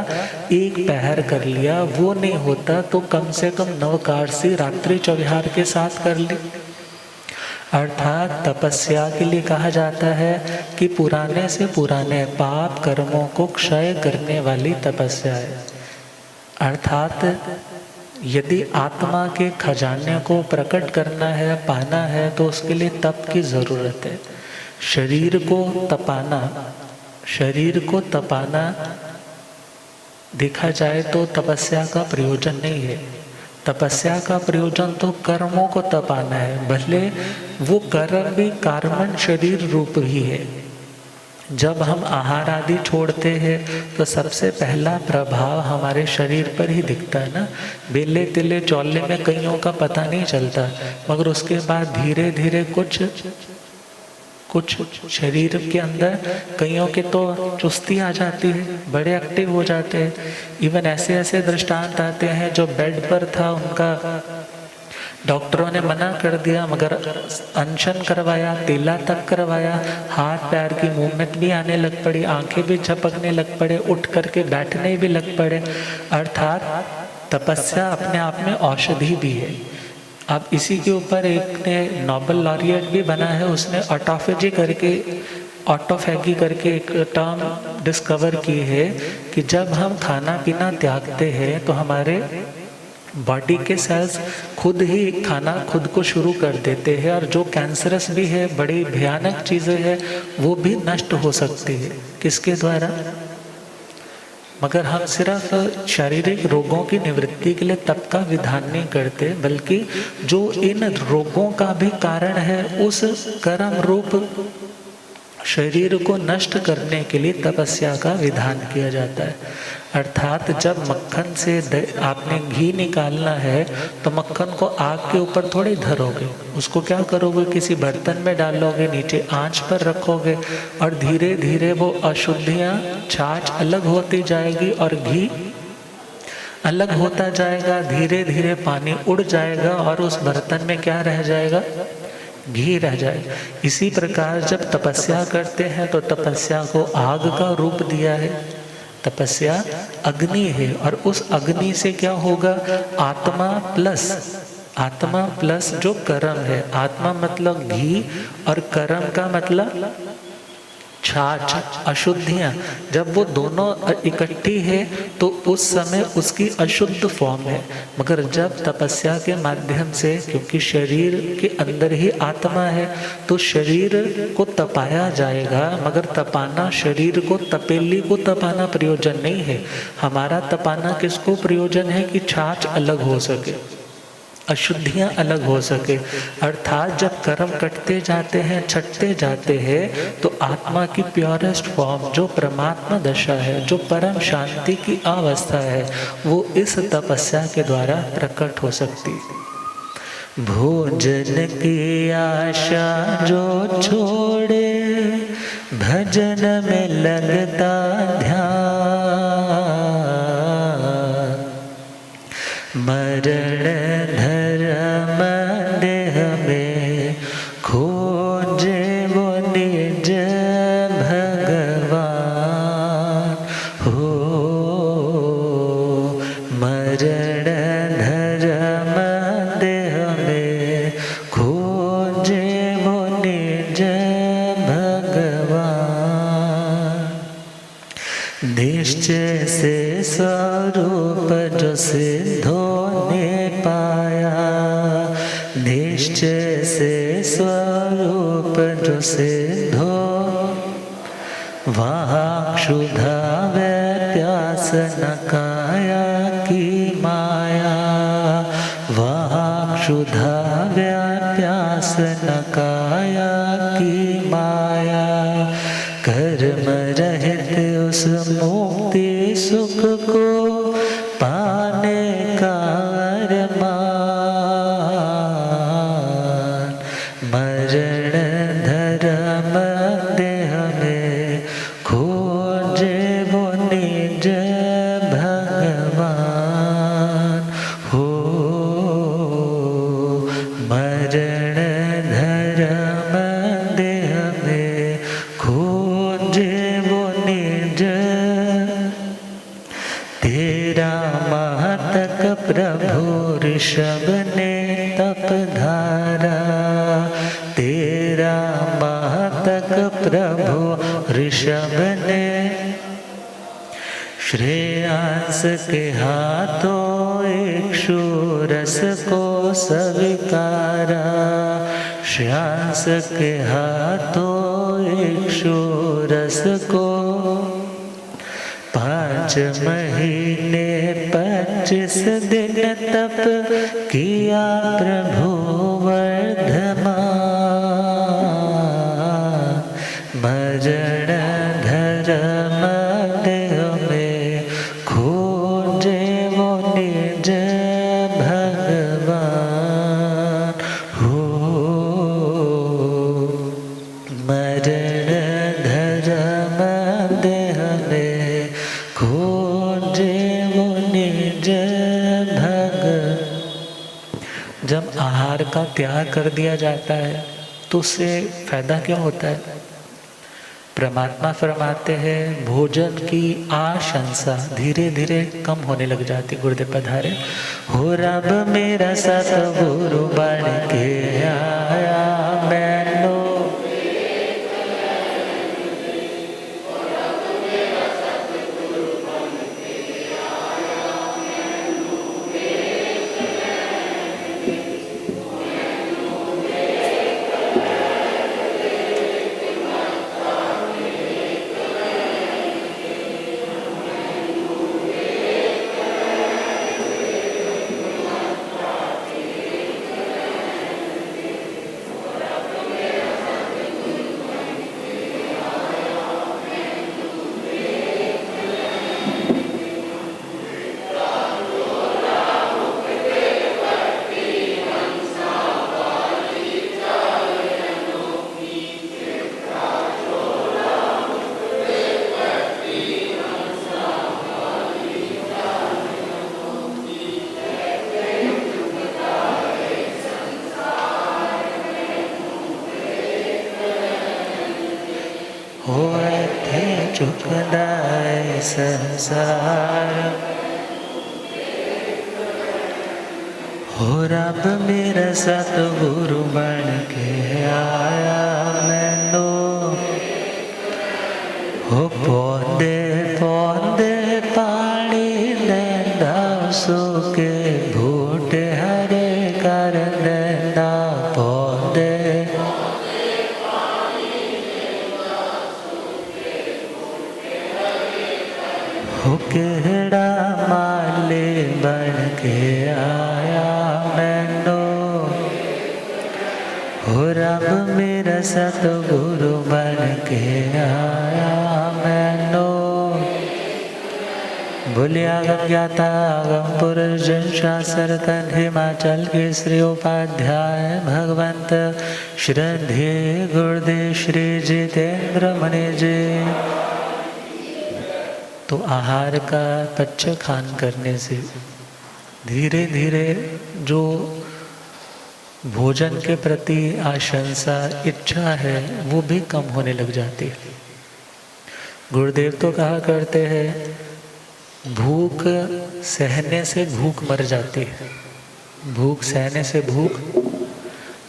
एक पहर कर लिया वो नहीं होता, तो कम से कम नवकारसी रात्रि चौविहार के साथ कर ली। अर्थात तपस्या के लिए कहा जाता है कि पुराने से पुराने पाप कर्मों को क्षय करने वाली तपस्या है। अर्थात यदि आत्मा के खजाने को प्रकट करना है, पाना है, तो उसके लिए तप की ज़रूरत है। शरीर को तपाना देखा जाए तो तपस्या का प्रयोजन नहीं है। तपस्या का प्रयोजन तो कर्मों को तपाना है, भले वो कर्म भी कार्बन शरीर रूप ही है। जब हम आहार आदि छोड़ते हैं तो सबसे पहला प्रभाव हमारे शरीर पर ही दिखता है ना। बेले तिले चौले में कईयों का पता नहीं चलता, मगर उसके बाद धीरे धीरे कुछ शरीर के अंदर कईयों के तो चुस्ती आ जाती है, बड़े एक्टिव हो जाते हैं। इवन ऐसे ऐसे दृष्टांत आते हैं जो बेड पर था, उनका डॉक्टरों ने मना कर दिया, मगर अनशन करवाया, तेला तक करवाया, हाथ पैर की मूवमेंट भी आने लग पड़ी, आंखें भी झपकने लग पड़े, उठ करके बैठने भी लग पड़े। अर्थात तपस्या अपने आप में औषधि भी है। अब इसी के ऊपर एक ने नोबेल लॉरिएट भी बना है, उसने ऑटोफैगी करके एक टर्म डिस्कवर की है कि जब हम खाना पीना त्यागते हैं तो हमारे बॉडी के सेल्स खुद ही खाना खुद को शुरू कर देते हैं, और जो कैंसरस भी है, बड़ी भयानक चीज़ें हैं, वो भी नष्ट हो सकती है। किसके द्वारा? मगर हम सिर्फ शारीरिक रोगों की निवृत्ति के लिए तप का विधान नहीं करते, बल्कि जो इन रोगों का भी कारण है उस कर्म रूप शरीर को नष्ट करने के लिए तपस्या का विधान किया जाता है। अर्थात जब मक्खन से आपने घी निकालना है तो मक्खन को आग के ऊपर थोड़ी धरोगे, उसको क्या करोगे, किसी बर्तन में डालोगे, नीचे आंच पर रखोगे, और धीरे धीरे वो अशुद्धियाँ, छाछ अलग होती जाएगी और घी अलग होता जाएगा। धीरे धीरे पानी उड़ जाएगा और उस बर्तन में क्या रह जाएगा? घी रह जाए। इसी प्रकार जब तपस्या करते हैं तो तपस्या को आग का रूप दिया है। तपस्या अग्नि है, और उस अग्नि से क्या होगा? आत्मा प्लस जो कर्म है। आत्मा मतलब घी और कर्म का मतलब छाछ, अशुद्धियाँ। जब वो दोनों इकट्ठी है तो उस समय उसकी अशुद्ध फॉर्म है। मगर जब तपस्या के माध्यम से, क्योंकि शरीर के अंदर ही आत्मा है, तो शरीर को तपाया जाएगा। मगर तपाना, शरीर को, तपेली को तपाना प्रयोजन नहीं है। हमारा तपाना किसको प्रयोजन है? कि छाछ अलग हो सके, अशुद्धियाँ अलग हो सके। अर्थात जब कर्म कटते जाते हैं, छटते जाते हैं, तो आत्मा की प्योरेस्ट फॉर्म, जो परमात्मा दशा है, जो परम शांति की अवस्था है, वो इस तपस्या के द्वारा प्रकट हो सकती है। भोजन की आशा जो छोड़े, भजन में लगता ध्यान, मरण धर्म देह में खोजे वो निज भगवान हो। मरण धर्म देह में खोजे वो निज भगवान। निश्चय से स्वरूप जो सिद्धो ने पाया, निश्चय से स्वरूप जो सिद्धो, वहाँ क्षुधा व प्यास न काया की माया, वहाँ क्षुधा व प्यास न काया की माया। कर्म रहित उस मुक्ति सुख को पाने का अरमान, मरण धर्म देह में खोजे वो निज भगवान हो। मरण धर्म देह में खोजे वो निज। तेरा माह तक प्रभु ऋषभ ने तप धारा, ऋषभ ने श्रेयांस के हाथों इक्षुरस को स्वीकारा। श्रेयांस के हाथों इक्षुरस को 5 महीने 25 दिन तप किया प्रभु वर्धमान। मरण धर्म देह में खोजे वो निज भगवान हो। मरण धर्म देह में खोजे वो निज भगवान। जब आहार का त्याग कर दिया जाता है तो उससे फायदा क्या होता है? परमात्मा फरमाते हैं भोजन की आशंसा धीरे धीरे कम होने लग जाती। गुरुदेव पधारे। हो रब मेरा सतगुरु बन के आया मैनू। होए थे चुकदाए संसार। हो रब मेरा सतगुरु बन के आया मैनू। हो पौधे पौधे पानी लैंदा सुके बूटे हरे कर देंदा। पौधे हो केड़ा माले बन के आया मैनू। हो रब मेरा सतगुरु बन के आया मैनू। बोलिया ज्ञाता आगम पुरुष जन शास्त्र तन हिमाचल के श्री उपाध्याय भगवंत श्रद्धे गुरुदेव श्री जितेंद्र मणि जी। तो आहार का पच्च खान करने से धीरे धीरे जो भोजन के प्रति आशंसा इच्छा है वो भी कम होने लग जाती है। गुरुदेव तो कहा करते हैं भूख सहने से भूख मर जाती है। भूख सहने से भूख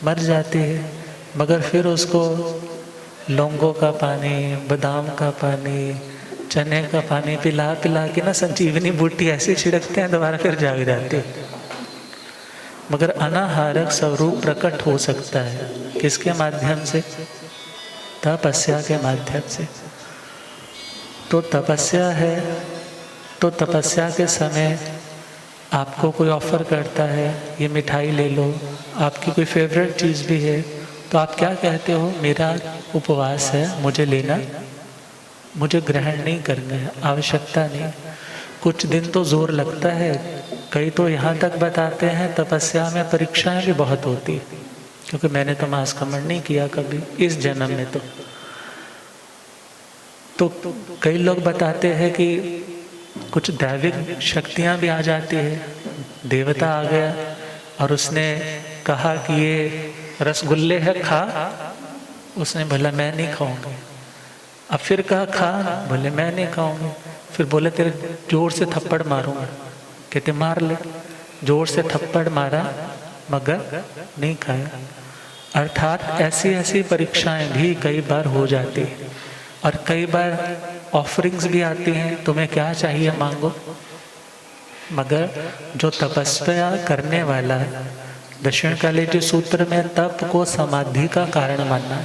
मर जाती है, मगर फिर उसको लौंगों का पानी, बादाम का पानी, चने का पानी पिला पिला के ना संजीवनी बूटी ऐसे छिड़कते हैं दोबारा फिर जाग जाते हैं। मगर अनाहारक स्वरूप प्रकट हो सकता है किसके माध्यम से? तपस्या के माध्यम से। तो तपस्या है तो तपस्या के समय आपको कोई ऑफर करता है ये मिठाई ले लो, आपकी कोई फेवरेट चीज़ भी है, तो आप क्या कहते हो? मेरा उपवास है, मुझे लेना, मुझे ग्रहण नहीं करना है, आवश्यकता नहीं। कुछ दिन तो जोर लगता है, कई तो यहाँ तक बताते हैं तपस्या में परीक्षाएं भी बहुत होती है, क्योंकि मैंने तो मांस खमण नहीं किया कभी इस जन्म में। तो कई लोग बताते हैं कि कुछ दैविक शक्तियाँ भी आ जाती है। देवता आ गया और उसने कहा कि ये रसगुल्ले है खा, उसने बोला मैं नहीं खाऊंगी। अब फिर कहा खा, बोले मैं नहीं खाऊंगी। फिर बोले तेरे जोर से थप्पड़ मारूंगा, कहते मार ले। जोर से थप्पड़ मारा मगर नहीं खाया। अर्थात ऐसी ऐसी परीक्षाएं भी कई बार हो जाती है। और कई बार ऑफरिंग्स भी आती हैं, तुम्हें क्या चाहिए मांगो। मगर जो तपस्या करने वाला, दक्षिणकाली जी सूत्र में तप को समाधि का कारण मानना,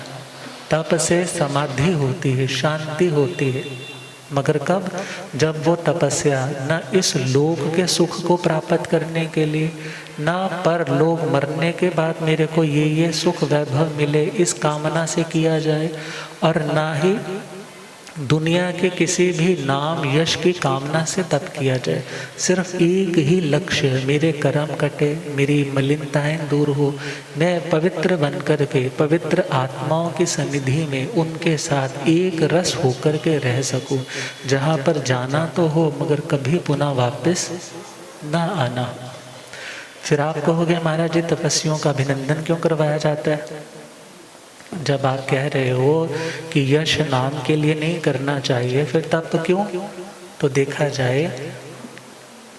तप से समाधि होती है, शांति होती है। मगर कब? जब वो तपस्या न इस लोक के सुख को प्राप्त करने के लिए, ना पर लोग मरने के बाद मेरे को ये सुख वैभव मिले इस कामना से किया जाए, और ना ही दुनिया के किसी भी नाम यश की कामना से तप किया जाए। सिर्फ एक ही लक्ष्य, मेरे कर्म कटे, मेरी मलिनताएं दूर हो, मैं पवित्र बन कर के पवित्र आत्माओं की सन्निधि में उनके साथ एक रस होकर के रह सकूं, जहाँ पर जाना तो हो मगर कभी पुनः वापस ना आना। फिर आप कहोगे महाराज जी तपस्वियों का अभिनंदन क्यों करवाया जाता है? जब आप कह रहे हो कि यश नाम के लिए नहीं करना चाहिए, फिर तप क्यों? तो देखा जाए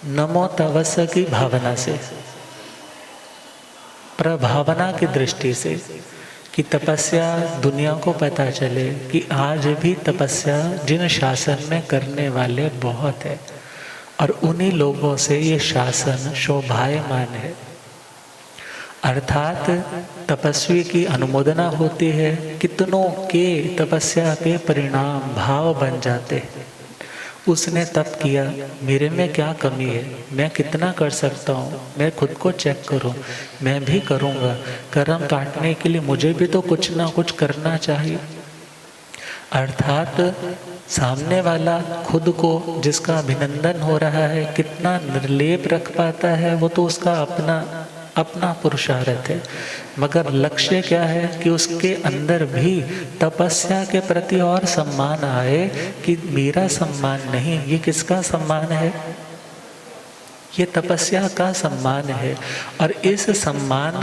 नमो तवस की भावना से, प्रभावना की दृष्टि से, कि तपस्या दुनिया को पता चले कि आज भी तपस्या जिन शासन में करने वाले बहुत है, और उन्हीं लोगों से ये शासन शोभायमान है। अर्थात तपस्वी की अनुमोदना होती है, कितनों के तपस्या के परिणाम भाव बन जाते हैं। उसने तप किया, मेरे में क्या कमी है, मैं कितना कर सकता हूँ, मैं खुद को चेक करूँ, मैं भी करूँगा। कर्म काटने के लिए मुझे भी तो कुछ ना कुछ करना चाहिए। अर्थात सामने वाला खुद को, जिसका अभिनंदन हो रहा है, कितना निर्लेप रख पाता है, वो तो उसका अपना पुरुषार्थ है। मगर लक्ष्य क्या है कि उसके अंदर भी तपस्या के प्रति और सम्मान आए, कि मेरा सम्मान नहीं, ये किसका सम्मान है? ये तपस्या का सम्मान है। और इस सम्मान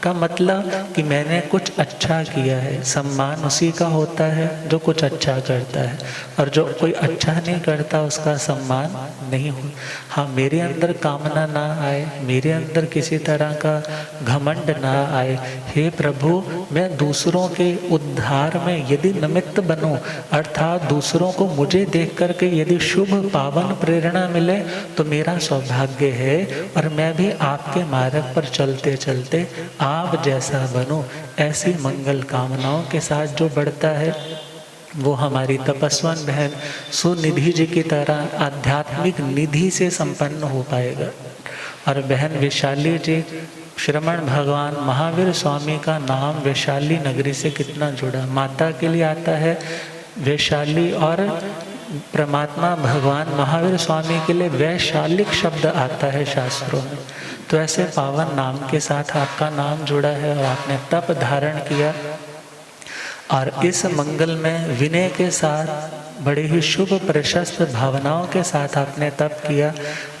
का मतलब कि मैंने कुछ अच्छा किया है। सम्मान उसी का होता है जो कुछ अच्छा करता है, और जो कोई अच्छा नहीं करता उसका सम्मान नहीं हो। हाँ, मेरे अंदर कामना ना आए, मेरे अंदर किसी तरह का घमंड ना आए। हे प्रभु, मैं दूसरों के उद्धार में यदि निमित्त बनूं, अर्थात दूसरों को मुझे देख करके यदि शुभ पावन प्रेरणा मिले तो मेरा सौभाग्य है, और मैं भी आपके मार्ग पर चलते चलते आप जैसा बनो। ऐसी मंगल कामनाओं के साथ जो बढ़ता है वो हमारी तपस्वन बहन सुनिधि जी की तरह आध्यात्मिक निधि से संपन्न हो पाएगा। और बहन वैशाली जी, श्रमण भगवान महावीर स्वामी का नाम वैशाली नगरी से कितना जुड़ा, माता के लिए आता है वैशाली, और परमात्मा भगवान महावीर स्वामी के लिए वैशालिक शब्द आता है शास्त्रों में। तो ऐसे पावन नाम के साथ आपका नाम जुड़ा है और आपने तप धारण किया, और इस मंगल में विनय के साथ बड़े ही शुभ प्रशस्त भावनाओं के साथ आपने तप किया।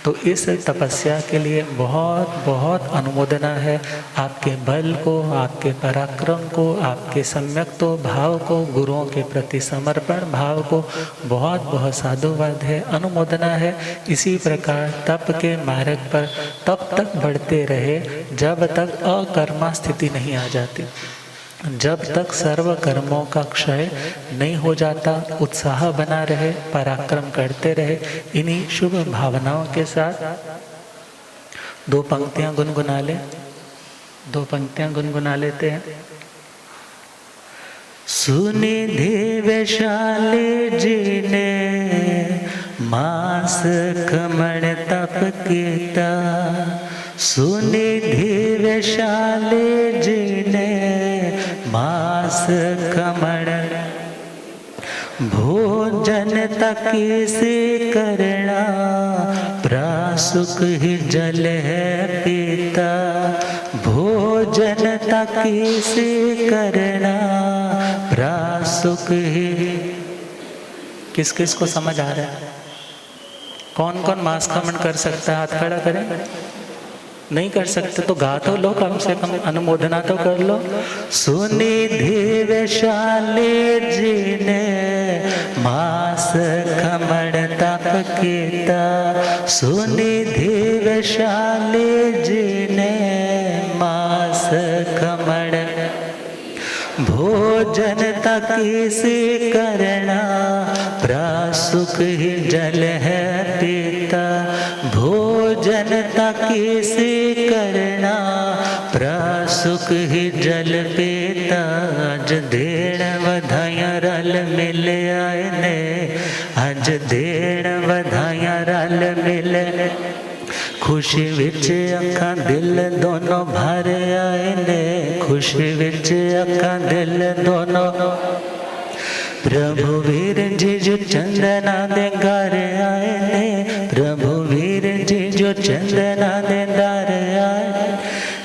तो इस तपस्या के लिए बहुत बहुत अनुमोदना है। आपके बल को, आपके पराक्रम को, आपके सम्यक्तो भाव को, गुरुओं के प्रति समर्पण भाव को बहुत बहुत साधुवाद है, अनुमोदना है। इसी प्रकार तप के मार्ग पर तब तक बढ़ते रहे जब तक अकर्मा स्थिति नहीं आ जाती, जब तक सर्व कर्मों का क्षय नहीं हो जाता। उत्साह बना रहे, पराक्रम करते रहे। इन्हीं शुभ भावनाओं के साथ दो पंक्तियां गुनगुना लेते हैं। सुनिधि वैशाली जी ने मास कमण तप कीता, सुनिधि वैशाली जी ने मास कमण भोजन तकी से करना, प्रासुक ही जल है पीता, भोजन तकी से करना, प्रासुक ही। किस किस को समझ आ रहा है? कौन कौन मांस खमन कर सकता है? हाथ खड़ा करें। नहीं कर सकते तो गा तो लो, कम से कम अनुमोदना तो कर लो। सुनिधि वैशाली जी ने मास खमण तप कीता, सुनिधि वैशाली जी ने मास खमण भोजन तकी से करना, प्रासुक ही जल है पीता। भोजन तकी से करना, प्रासुक ही जल पीता। अज देण वधाइयां रल मिल आए ने, अज देण वधाइयां रल मिल। खुशी विच अखां दिल दोनों भर आए ने, खुशी विच अखां दिल दोनों। प्रभु वीर जी जो चंदना दे घर आए ने, प्रभु वीर जी जो चंदना दे घर आए।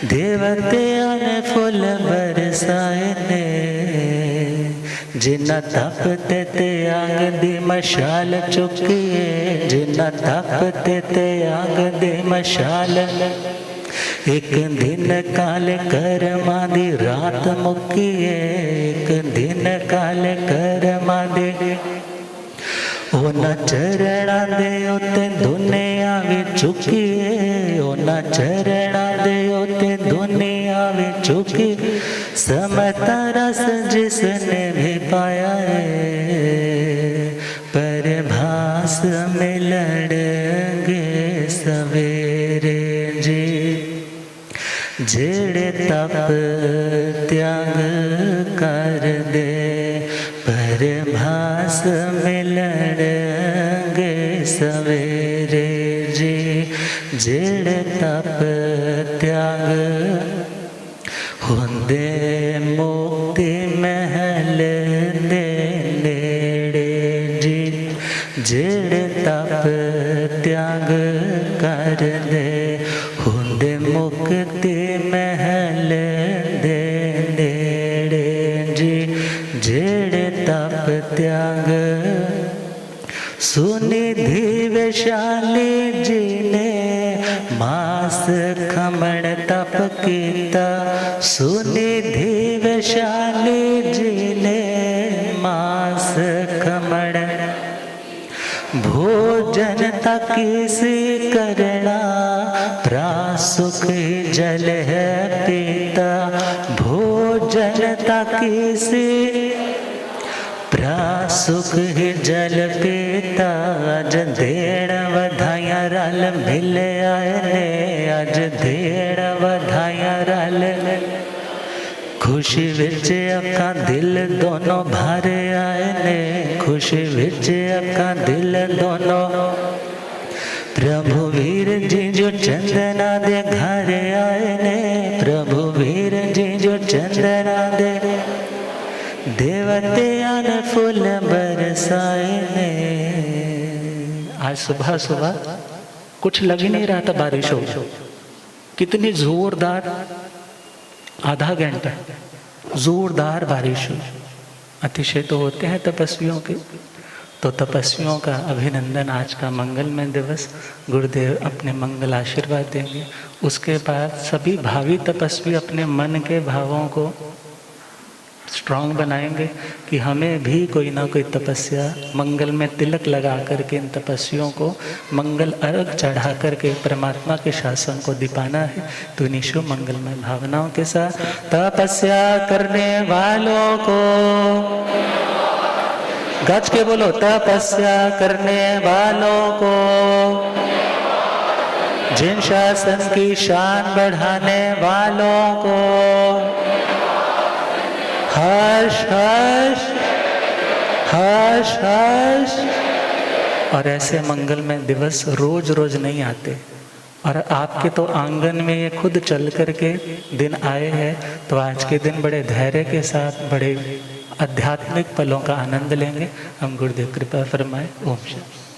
देवतियां ने फुल बरसाए ने, जिन्ना तप ते आग दी मशाल चुकिए, जिन्ना तप ते आग दी मशाल। एक दिन काल कर्मा दी रात मुकिए, एक दिन काल कर्मा दी। ओना चरणा दे उते दुनिया भी चुकिए, ओना चरणा दे उते दुनिया भी चुकी। समता रस जिसने भी पाया है, परभास में लड़ेंगे सवेरे जी। जेड़े तप त्याग कर दे, परभास में लड़ेंगे सवेरे जी। जेड़े तप त्याग हुंदे मुक्ति महल दे नेड़े जी। जेड़े तप त्याग कर दे, हुंदे मुक्ति महल दे नेड़े जी। जेड़े तप त्याग। सुनिधि वैशाली जी ने मास खमण तप कीता, सुनिधि वैशाली जी ने मास खमण। भोजन तकी से करना, प्रासुक जल है पीता। भोजन तकी से प्रासुक ही जल पीता। अज देण वधाइयां रल मिल आए ने, अज देण वधाइयां रल। खुशी विच अखां दिल दोनों भर आए ने, खुशी विच अखां दिल दोनों। प्रभु वीर जी जो चंदना दे घर आए ने, प्रभु वीर जी जो चंदना दे। देवतियां ने फूल बरसाए ने। आज सुबह सुबह कुछ लग ही नहीं रहा था बारिश हो, कितनी जोरदार, आधा घंटा जोरदार बारिश हुई। अतिशय तो होते हैं तपस्वियों के, तो तपस्वियों का अभिनंदन। आज का मंगलमय दिवस, गुरुदेव अपने मंगल आशीर्वाद देंगे। उसके बाद सभी भावी तपस्वी अपने मन के भावों को स्ट्रांग बनाएंगे कि हमें भी कोई ना कोई तपस्या मंगल में तिलक लगा करके इन तपस्वियों को मंगल अर्घ चढ़ा करके परमात्मा के शासन को दीपाना है। तो इन्हीं शुभ मंगलमय भावनाओं के साथ तपस्या करने वालों को गज के बोलो, तपस्या करने वालों को, जिन शासन की शान बढ़ाने वालों को हर्ष हर्ष हर्ष हर्ष। और ऐसे मंगलमय दिवस रोज रोज नहीं आते, और आपके तो आंगन में ये खुद चल करके दिन आए हैं। तो आज के दिन बड़े धैर्य के साथ बड़े आध्यात्मिक पलों का आनंद लेंगे हम। गुरुदेव कृपा फरमाए। ओम शांति।